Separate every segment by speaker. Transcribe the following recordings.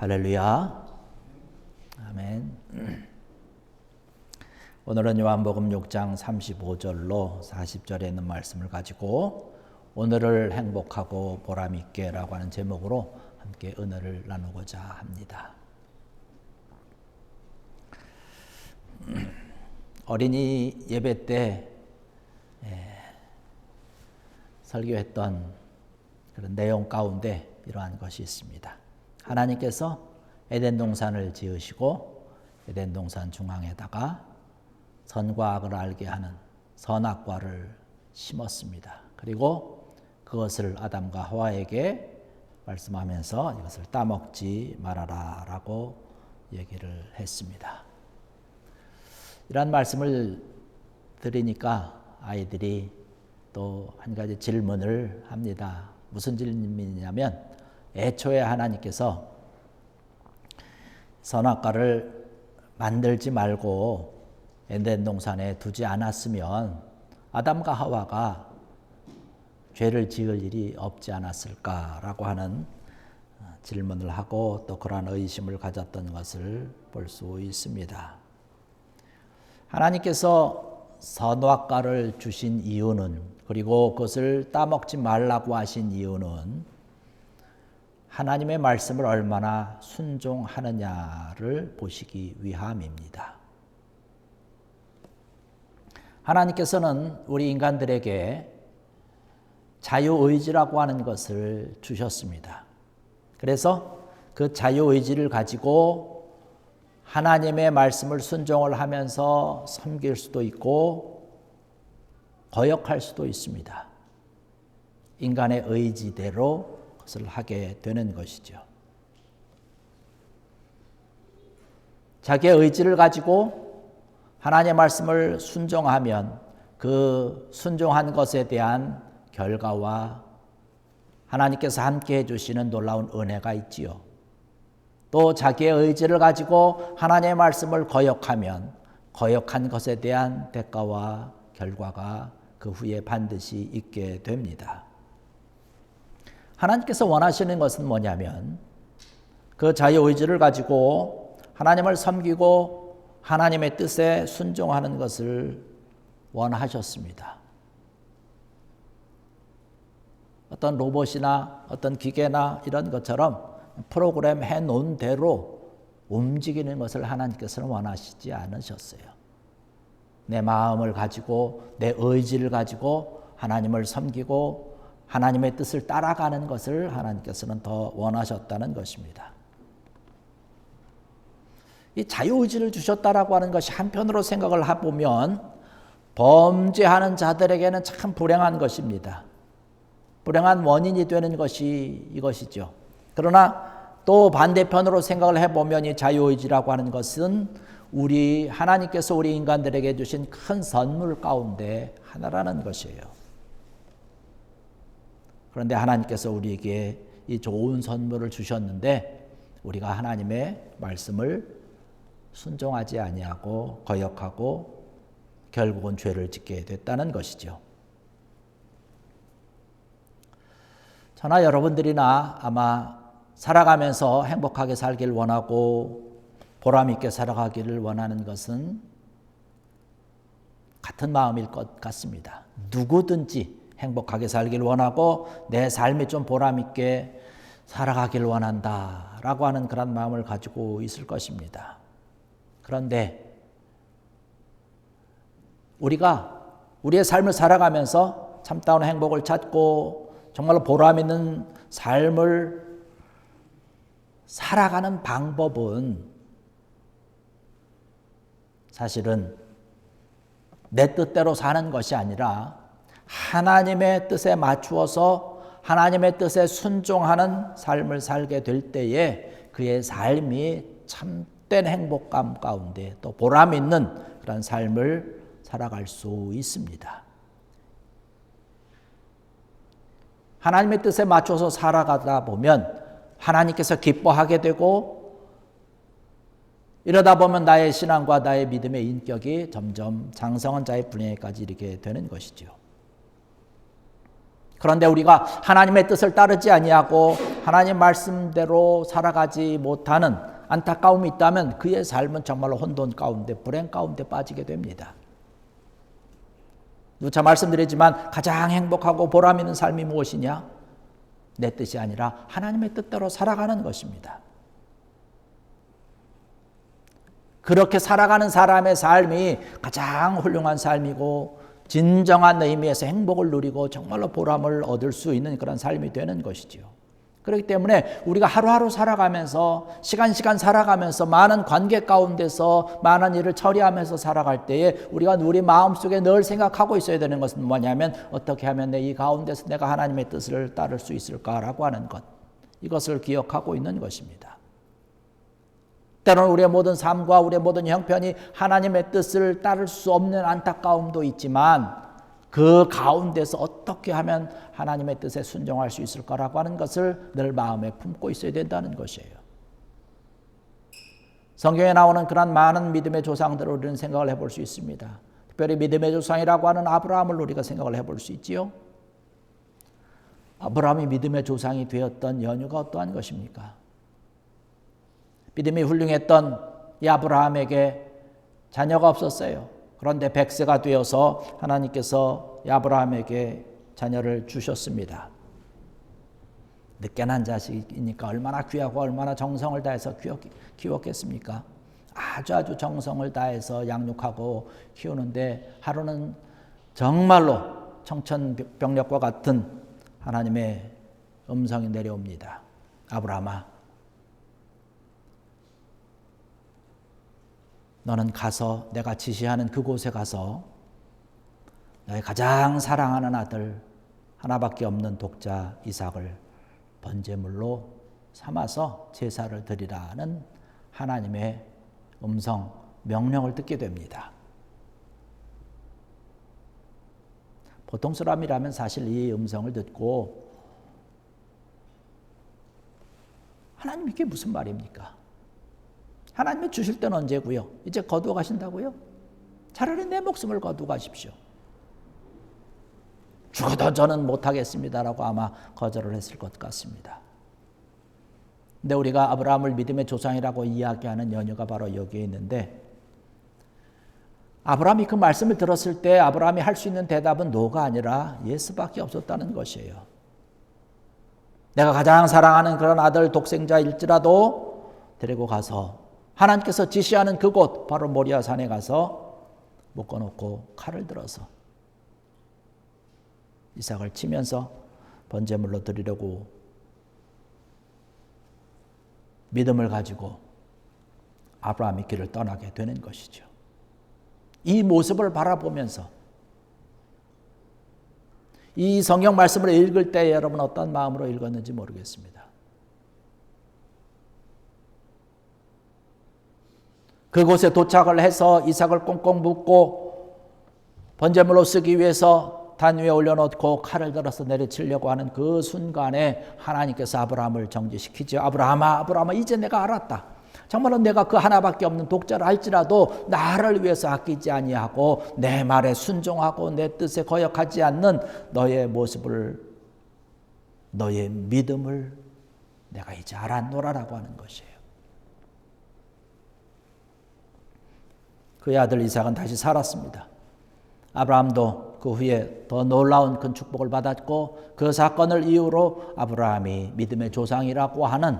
Speaker 1: 할렐루야. 아멘. 오늘은 요한복음 6장 35절로 40절에 있는 말씀을 가지고 오늘을 행복하고 보람있게 라고 하는 제목으로 함께 은혜를 나누고자 합니다. 어린이 예배 때 설교했던 그런 내용 가운데 이러한 것이 있습니다. 하나님께서 에덴 동산을 지으시고 에덴 동산 중앙에다가 선과 악을 알게 하는 선악과를 심었습니다. 그리고 그것을 아담과 하와에게 말씀하면서 이것을 따먹지 말아라 라고 얘기를 했습니다. 이런 말씀을 드리니까 아이들이 또 한 가지 질문을 합니다. 무슨 질문이냐면 애초에 하나님께서 선악과를 만들지 말고 에덴 동산에 두지 않았으면 아담과 하와가 죄를 지을 일이 없지 않았을까라고 하는 질문을 하고 또 그러한 의심을 가졌던 것을 볼 수 있습니다. 하나님께서 선악과를 주신 이유는, 그리고 그것을 따먹지 말라고 하신 이유는 하나님의 말씀을 얼마나 순종하느냐를 보시기 위함입니다. 하나님께서는 우리 인간들에게 자유의지라고 하는 것을 주셨습니다. 그래서 그 자유의지를 가지고 하나님의 말씀을 순종을 하면서 섬길 수도 있고 거역할 수도 있습니다. 인간의 의지대로 것을 하게 되는 것이죠. 자기의 의지를 가지고 하나님의 말씀을 순종하면 그 순종한 것에 대한 결과와 하나님께서 함께 해주시는 놀라운 은혜가 있지요. 또 자기의 의지를 가지고 하나님의 말씀을 거역하면 거역한 것에 대한 대가와 결과가 그 후에 반드시 있게 됩니다. 하나님께서 원하시는 것은 뭐냐면 그 자유의지를 가지고 하나님을 섬기고 하나님의 뜻에 순종하는 것을 원하셨습니다. 어떤 로봇이나 어떤 기계나 이런 것처럼 프로그램 해놓은 대로 움직이는 것을 하나님께서는 원하시지 않으셨어요. 내 마음을 가지고 내 의지를 가지고 하나님을 섬기고 하나님의 뜻을 따라가는 것을 하나님께서는 더 원하셨다는 것입니다. 이 자유의지를 주셨다라고 하는 것이 한편으로 생각을 해보면 범죄하는 자들에게는 참 불행한 것입니다. 불행한 원인이 되는 것이 이것이죠. 그러나 또 반대편으로 생각을 해보면 이 자유의지라고 하는 것은 하나님께서 우리 인간들에게 주신 큰 선물 가운데 하나라는 것이에요. 그런데 하나님께서 우리에게 이 좋은 선물을 주셨는데 우리가 하나님의 말씀을 순종하지 아니하고 거역하고 결국은 죄를 짓게 됐다는 것이죠. 저나 여러분들이나 아마 살아가면서 행복하게 살길 원하고 보람 있게 살아가기를 원하는 것은 같은 마음일 것 같습니다. 누구든지 행복하게 살길 원하고 내 삶이 좀 보람 있게 살아가길 원한다라고 하는 그런 마음을 가지고 있을 것입니다. 그런데 우리가 우리의 삶을 살아가면서 참다운 행복을 찾고 정말로 보람 있는 삶을 살아가는 방법은 사실은 내 뜻대로 사는 것이 아니라 하나님의 뜻에 맞추어서 하나님의 뜻에 순종하는 삶을 살게 될 때에 그의 삶이 참된 행복감 가운데 또 보람 있는 그런 삶을 살아갈 수 있습니다. 하나님의 뜻에 맞춰서 살아가다 보면 하나님께서 기뻐하게 되고 이러다 보면 나의 신앙과 나의 믿음의 인격이 점점 장성한 자의 분야까지 이르게 되는 것이죠. 그런데 우리가 하나님의 뜻을 따르지 아니하고 하나님 말씀대로 살아가지 못하는 안타까움이 있다면 그의 삶은 정말로 혼돈 가운데, 불행 가운데 빠지게 됩니다. 누차 말씀드리지만 가장 행복하고 보람 있는 삶이 무엇이냐? 내 뜻이 아니라 하나님의 뜻대로 살아가는 것입니다. 그렇게 살아가는 사람의 삶이 가장 훌륭한 삶이고 진정한 의미에서 행복을 누리고 정말로 보람을 얻을 수 있는 그런 삶이 되는 것이지요. 그렇기 때문에 우리가 하루하루 살아가면서 시간 살아가면서 많은 관계 가운데서 많은 일을 처리하면서 살아갈 때에 우리가 우리 마음속에 늘 생각하고 있어야 되는 것은 뭐냐면 어떻게 하면 내 이 가운데서 내가 하나님의 뜻을 따를 수 있을까라고 하는 것, 이것을 기억하고 있는 것입니다. 때로는 우리의 모든 삶과 우리의 모든 형편이 하나님의 뜻을 따를 수 없는 안타까움도 있지만 그 가운데서 어떻게 하면 하나님의 뜻에 순종할 수 있을까라고 하는 것을 늘 마음에 품고 있어야 된다는 것이에요. 성경에 나오는 그런 많은 믿음의 조상들을 우리는 생각을 해볼 수 있습니다. 특별히 믿음의 조상이라고 하는 아브라함을 우리가 생각을 해볼 수 있지요. 아브라함이 믿음의 조상이 되었던 연유가 어떠한 것입니까? 믿음이 훌륭했던 이 아브라함에게 자녀가 없었어요. 그런데 100세가 되어서 하나님께서 아브라함에게 자녀를 주셨습니다. 늦게 난 자식이니까 얼마나 귀하고 얼마나 정성을 다해서 키웠겠습니까? 아주 정성을 다해서 양육하고 키우는데 하루는 정말로 청천벽력과 같은 하나님의 음성이 내려옵니다. 아브라함아, 너는 가서 내가 지시하는 그곳에 가서 너의 가장 사랑하는 아들 하나밖에 없는 독자 이삭을 번제물로 삼아서 제사를 드리라는 하나님의 음성, 명령을 듣게 됩니다. 보통 사람이라면 사실 이 음성을 듣고 하나님 이게 무슨 말입니까? 하나님이 주실 때는 언제고요? 이제 거두어 가신다고요? 차라리 내 목숨을 거두어 가십시오. 죽어도 저는 못하겠습니다라고 아마 거절을 했을 것 같습니다. 근데 우리가 아브라함을 믿음의 조상이라고 이야기하는 연유가 바로 여기에 있는데 아브라함이 그 말씀을 들었을 때 아브라함이 할 수 있는 대답은 노가 아니라 예스밖에 없었다는 것이에요. 내가 가장 사랑하는 그런 아들 독생자일지라도 데리고 가서 하나님께서 지시하는 그곳 바로 모리아 산에 가서 묶어놓고 칼을 들어서 이삭을 치면서 번제물로 드리려고 믿음을 가지고 아브라함이 길을 떠나게 되는 것이죠. 이 모습을 바라보면서 이 성경 말씀을 읽을 때 여러분 어떤 마음으로 읽었는지 모르겠습니다. 그곳에 도착을 해서 이삭을 꽁꽁 묶고 번제물로 쓰기 위해서 단 위에 올려놓고 칼을 들어서 내리치려고 하는 그 순간에 하나님께서 아브라함을 정지시키죠. 아브라함아, 이제 내가 알았다. 정말로 내가 그 하나밖에 없는 독자를 할지라도 나를 위해서 아끼지 아니하고 내 말에 순종하고 내 뜻에 거역하지 않는 너의 모습을, 너의 믿음을 내가 이제 알았노라라고 하는 것이에요. 그의 아들 이삭은 다시 살았습니다. 아브라함도 그 후에 더 놀라운 큰 축복을 받았고 그 사건을 이유로 아브라함이 믿음의 조상이라고 하는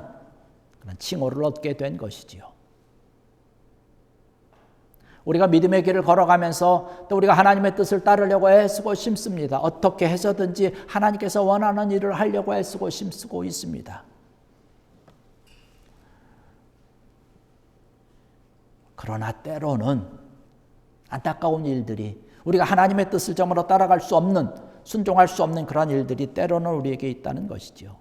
Speaker 1: 그런 칭호를 얻게 된 것이지요. 우리가 믿음의 길을 걸어가면서 또 우리가 하나님의 뜻을 따르려고 애쓰고 심습니다. 어떻게 해서든지 하나님께서 원하는 일을 하려고 애쓰고 심쓰고 있습니다. 그러나 때로는 안타까운 일들이 우리가 하나님의 뜻을 정말로 따라갈 수 없는, 순종할 수 없는 그런 일들이 때로는 우리에게 있다는 것이죠.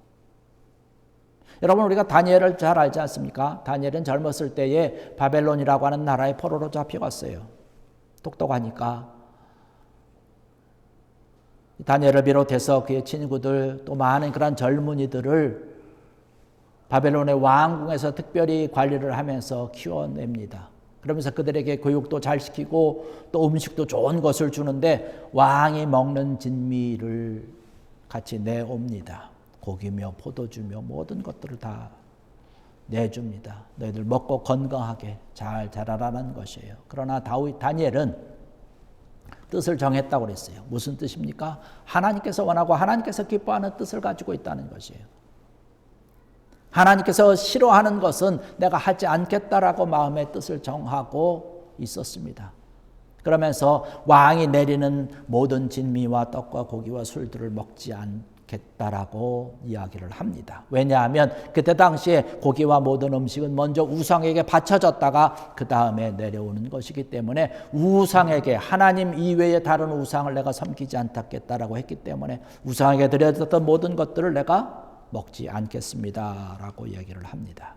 Speaker 1: 여러분, 우리가 다니엘을 잘 알지 않습니까? 다니엘은 젊었을 때에 바벨론이라고 하는 나라의 포로로 잡혀갔어요. 똑똑하니까. 다니엘을 비롯해서 그의 친구들 또 많은 그런 젊은이들을 바벨론의 왕궁에서 특별히 관리를 하면서 키워냅니다. 그러면서 그들에게 교육도 잘 시키고 또 음식도 좋은 것을 주는데 왕이 먹는 진미를 같이 내옵니다. 고기며 포도주며 모든 것들을 다 내줍니다. 너희들 먹고 건강하게 잘 자라라는 것이에요. 그러나 다니엘은 뜻을 정했다고 그랬어요. 무슨 뜻입니까? 하나님께서 원하고 하나님께서 기뻐하는 뜻을 가지고 있다는 것이에요. 하나님께서 싫어하는 것은 내가 하지 않겠다라고 마음의 뜻을 정하고 있었습니다. 그러면서 왕이 내리는 모든 진미와 떡과 고기와 술들을 먹지 않겠다라고 이야기를 합니다. 왜냐하면 그때 당시에 고기와 모든 음식은 먼저 우상에게 바쳐졌다가 그 다음에 내려오는 것이기 때문에 우상에게 하나님 이외의 다른 우상을 내가 섬기지 않겠다라고 했기 때문에 우상에게 드려졌던 모든 것들을 내가 먹지 않겠습니다라고 이야기를 합니다.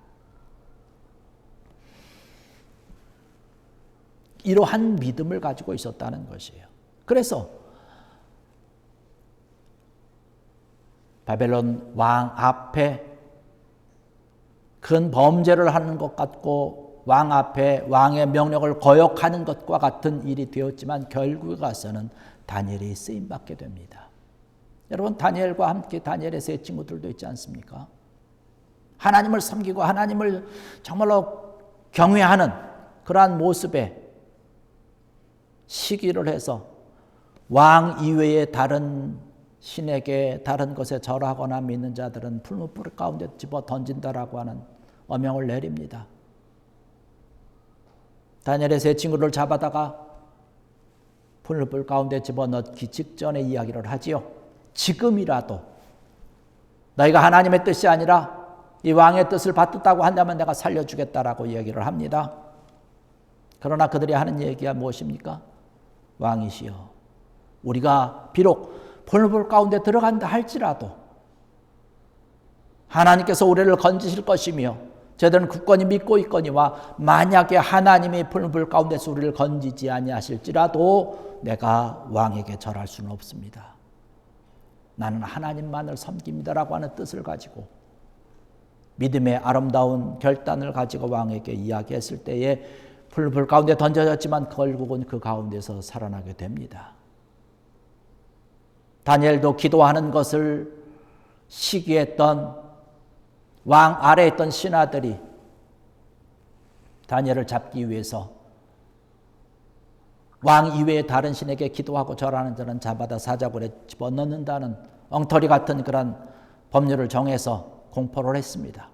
Speaker 1: 이러한 믿음을 가지고 있었다는 것이에요. 그래서 바벨론 왕 앞에 큰 범죄를 하는 것 같고 왕 앞에 왕의 명령을 거역하는 것과 같은 일이 되었지만 결국에 가서는 다니엘이 쓰임받게 됩니다. 여러분, 다니엘과 함께 다니엘의 세 친구들도 있지 않습니까? 하나님을 섬기고 하나님을 정말로 경외하는 그러한 모습에 시기를 해서 왕 이외의 다른 신에게 다른 것에 절하거나 믿는 자들은 풀무불 가운데 집어 던진다라고 하는 어명을 내립니다. 다니엘의 세 친구를 잡아다가 풀무불 가운데 집어넣기 직전에 이야기를 하지요. 지금이라도 너희가 하나님의 뜻이 아니라 이 왕의 뜻을 받겠다고 한다면 내가 살려주겠다라고 이야기를 합니다. 그러나 그들이 하는 얘기가 무엇입니까? 왕이시여, 우리가 비록 풀무불 가운데 들어간다 할지라도 하나님께서 우리를 건지실 것이며 저희들은 굳건히 믿고 있거니와 만약에 하나님이 풀무불 가운데서 우리를 건지지 아니하실지라도 내가 왕에게 절할 수는 없습니다. 나는 하나님만을 섬깁니다라고 하는 뜻을 가지고 믿음의 아름다운 결단을 가지고 왕에게 이야기했을 때에 풀무불 가운데 던져졌지만 결국은 그 가운데서 살아나게 됩니다. 다니엘도 기도하는 것을 시기했던 왕 아래에 있던 신하들이 다니엘을 잡기 위해서 왕 이외의 다른 신에게 기도하고 절하는 자는 잡아다 사자굴에 집어넣는다는 엉터리 같은 그런 법률을 정해서 공포를 했습니다.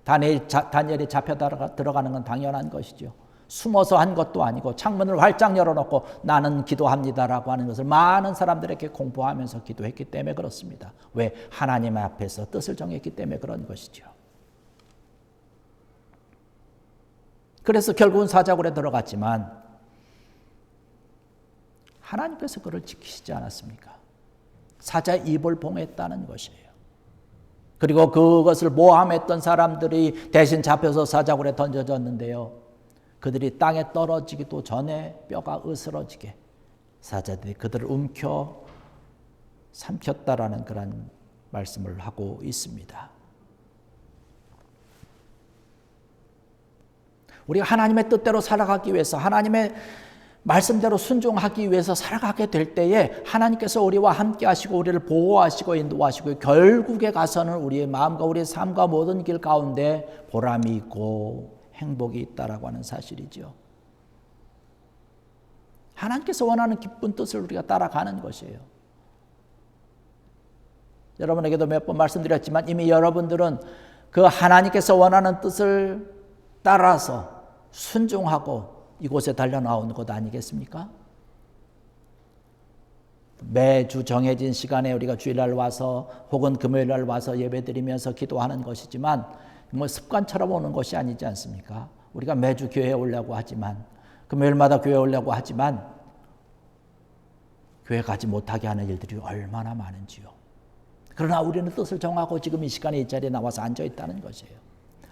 Speaker 1: 다니엘이 잡혀 들어가는 건 당연한 것이죠. 숨어서 한 것도 아니고 창문을 활짝 열어놓고 나는 기도합니다라고 하는 것을 많은 사람들에게 공포하면서 기도했기 때문에 그렇습니다. 왜? 하나님 앞에서 뜻을 정했기 때문에 그런 것이죠. 그래서 결국은 사자굴에 들어갔지만 하나님께서 그를 지키시지 않았습니까? 사자의 입을 봉했다는 것이에요. 그리고 그것을 모함했던 사람들이 대신 잡혀서 사자굴에 던져졌는데요. 그들이 땅에 떨어지기도 전에 뼈가 으스러지게 사자들이 그들을 움켜 삼켰다라는 그런 말씀을 하고 있습니다. 우리가 하나님의 뜻대로 살아가기 위해서 하나님의 말씀대로 순종하기 위해서 살아가게 될 때에 하나님께서 우리와 함께 하시고 우리를 보호하시고 인도하시고 결국에 가서는 우리의 마음과 우리의 삶과 모든 길 가운데 보람이 있고 행복이 있다라고 하는 사실이죠. 하나님께서 원하는 기쁜 뜻을 우리가 따라가는 것이에요. 여러분에게도 몇 번 말씀드렸지만 이미 여러분들은 그 하나님께서 원하는 뜻을 따라서 순종하고 이곳에 달려나오는 것 아니겠습니까? 매주 정해진 시간에 우리가 주일날 와서 혹은 금요일날 와서 예배드리면서 기도하는 것이지만 뭐 습관처럼 오는 것이 아니지 않습니까? 우리가 매주 교회에 오려고 하지만 금요일마다 교회에 오려고 하지만 교회 가지 못하게 하는 일들이 얼마나 많은지요. 그러나 우리는 뜻을 정하고 지금 이 시간에 이 자리에 나와서 앉아있다는 것이에요.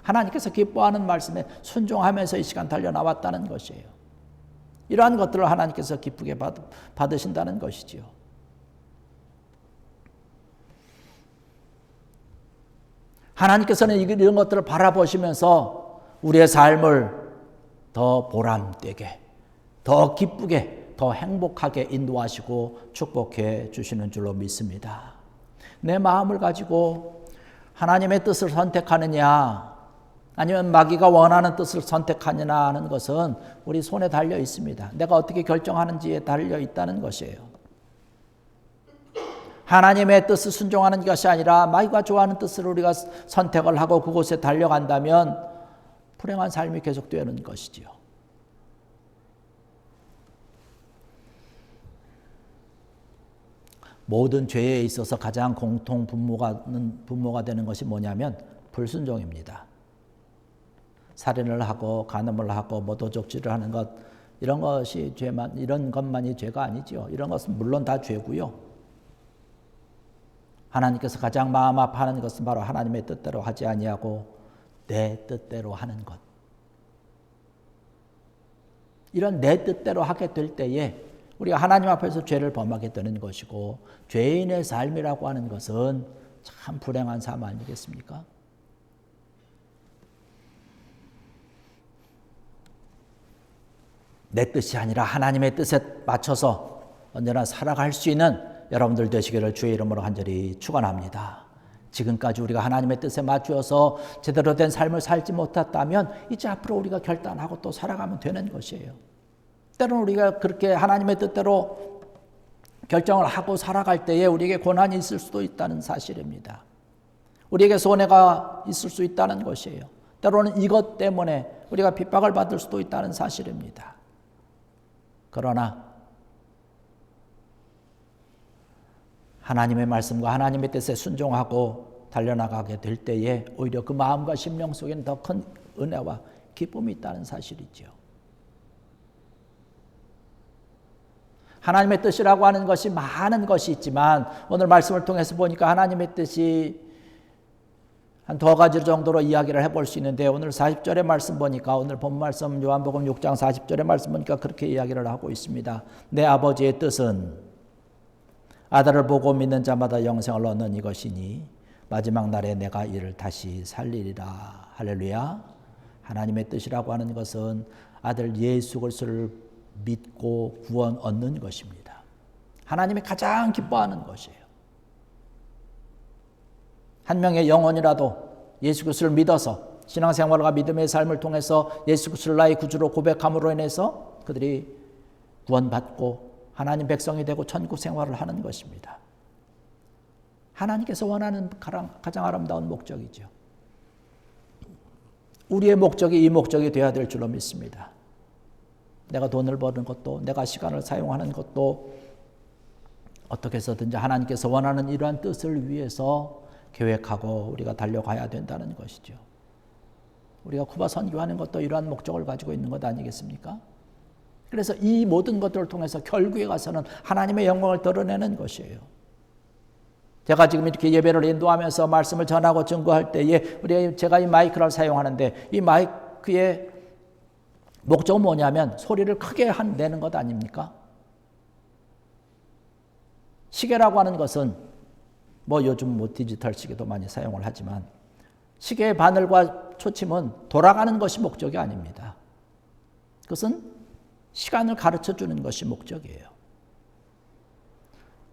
Speaker 1: 하나님께서 기뻐하는 말씀에 순종하면서 이 시간 달려나왔다는 것이에요. 이러한 것들을 하나님께서 기쁘게 받으신다는 것이지요. 하나님께서는 이런 것들을 바라보시면서 우리의 삶을 더 보람되게, 더 기쁘게, 더 행복하게 인도하시고 축복해 주시는 줄로 믿습니다. 내 마음을 가지고 하나님의 뜻을 선택하느냐 아니면 마귀가 원하는 뜻을 선택하느냐 하는 것은 우리 손에 달려 있습니다. 내가 어떻게 결정하는지에 달려 있다는 것이에요. 하나님의 뜻을 순종하는 것이 아니라 마귀가 좋아하는 뜻을 우리가 선택을 하고 그곳에 달려간다면 불행한 삶이 계속되는 것이지요. 모든 죄에 있어서 가장 공통 분모가 되는 것이 뭐냐면 불순종입니다. 살인을 하고 간음을 하고 도적질을 하는 것 이런 것이 죄만 이런 것만이 죄가 아니지요. 이런 것은 물론 다 죄고요. 하나님께서 가장 마음 아파하는 것은 바로 하나님의 뜻대로 하지 아니하고 내 뜻대로 하는 것. 이런 내 뜻대로 하게 될 때에 우리가 하나님 앞에서 죄를 범하게 되는 것이고 죄인의 삶이라고 하는 것은 참 불행한 삶 아니겠습니까? 내 뜻이 아니라 하나님의 뜻에 맞춰서 언제나 살아갈 수 있는 여러분들 되시기를 주의 이름으로 간절히 축원합니다. 지금까지 우리가 하나님의 뜻에 맞추어서 제대로 된 삶을 살지 못했다면 이제 앞으로 우리가 결단하고 또 살아가면 되는 것이에요. 때로는 우리가 그렇게 하나님의 뜻대로 결정을 하고 살아갈 때에 우리에게 고난이 있을 수도 있다는 사실입니다. 우리에게 손해가 있을 수 있다는 것이에요. 때로는 이것 때문에 우리가 핍박을 받을 수도 있다는 사실입니다. 그러나 하나님의 말씀과 하나님의 뜻에 순종하고 달려나가게 될 때에 오히려 그 마음과 심령 속에는 더 큰 은혜와 기쁨이 있다는 사실이죠. 하나님의 뜻이라고 하는 것이 많은 것이 있지만 오늘 말씀을 통해서 보니까 하나님의 뜻이 한 두 가지 정도로 이야기를 해볼 수 있는데 오늘 40절의 말씀 보니까 오늘 본 말씀 요한복음 6장 40절의 말씀 보니까 그렇게 이야기를 하고 있습니다. 내 아버지의 뜻은 아들을 보고 믿는 자마다 영생을 얻는 이것이니 마지막 날에 내가 이를 다시 살리리라. 할렐루야. 하나님의 뜻이라고 하는 것은 아들 예수 그리스도를 믿고 구원 얻는 것입니다. 하나님이 가장 기뻐하는 것이에요. 한 명의 영혼이라도 예수 그리스도를 믿어서 신앙생활과 믿음의 삶을 통해서 예수 그리스도를 나의 구주로 고백함으로 인해서 그들이 구원받고 하나님 백성이 되고 천국 생활을 하는 것입니다. 하나님께서 원하는 가장 아름다운 목적이죠. 우리의 목적이 이 목적이 되어야 될 줄로 믿습니다. 내가 돈을 버는 것도 내가 시간을 사용하는 것도 어떻게 해서든지 하나님께서 원하는 이러한 뜻을 위해서 계획하고 우리가 달려가야 된다는 것이죠. 우리가 쿠바 선교하는 것도 이러한 목적을 가지고 있는 것 아니겠습니까? 그래서 이 모든 것들을 통해서 결국에 가서는 하나님의 영광을 드러내는 것이에요. 제가 지금 이렇게 예배를 인도하면서 말씀을 전하고 증거할 때에 제가 이 마이크를 사용하는데 이 마이크의 목적은 뭐냐면 소리를 크게 내는 것 아닙니까? 시계라고 하는 것은 요즘 디지털 시계도 많이 사용을 하지만 시계의 바늘과 초침은 돌아가는 것이 목적이 아닙니다. 그것은 시간을 가르쳐 주는 것이 목적이에요.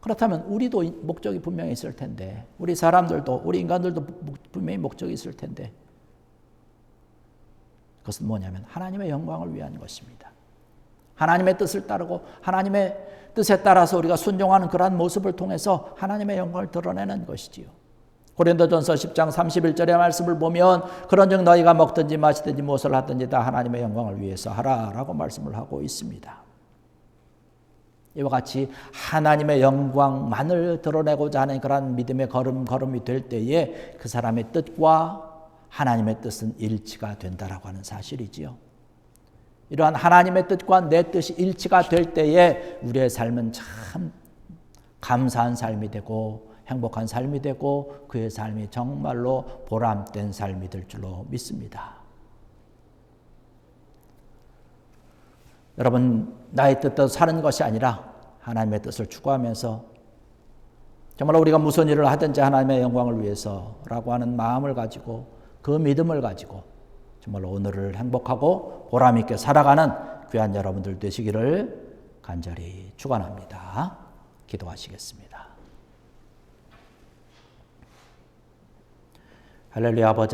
Speaker 1: 그렇다면 우리도 목적이 분명히 있을 텐데 우리 사람들도 우리 인간들도 분명히 목적이 있을 텐데 그것은 뭐냐면 하나님의 영광을 위한 것입니다. 하나님의 뜻을 따르고 하나님의 뜻에 따라서 우리가 순종하는 그러한 모습을 통해서 하나님의 영광을 드러내는 것이지요. 고린도전서 10장 31절의 말씀을 보면 그런즉 너희가 먹든지 마시든지 무엇을 하든지 다 하나님의 영광을 위해서 하라라고 말씀을 하고 있습니다. 이와 같이 하나님의 영광만을 드러내고자 하는 그러한 믿음의 걸음이 될 때에 그 사람의 뜻과 하나님의 뜻은 일치가 된다라고 하는 사실이지요. 이러한 하나님의 뜻과 내 뜻이 일치가 될 때에 우리의 삶은 참 감사한 삶이 되고 행복한 삶이 되고 그의 삶이 정말로 보람된 삶이 될 줄로 믿습니다. 여러분, 나의 뜻대로 사는 것이 아니라 하나님의 뜻을 추구하면서 정말 우리가 무슨 일을 하든지 하나님의 영광을 위해서라고 하는 마음을 가지고 그 믿음을 가지고 정말 오늘을 행복하고 보람 있게 살아가는 귀한 여러분들 되시기를 간절히 축원합니다. 기도하시겠습니다. 할렐루야. 아버지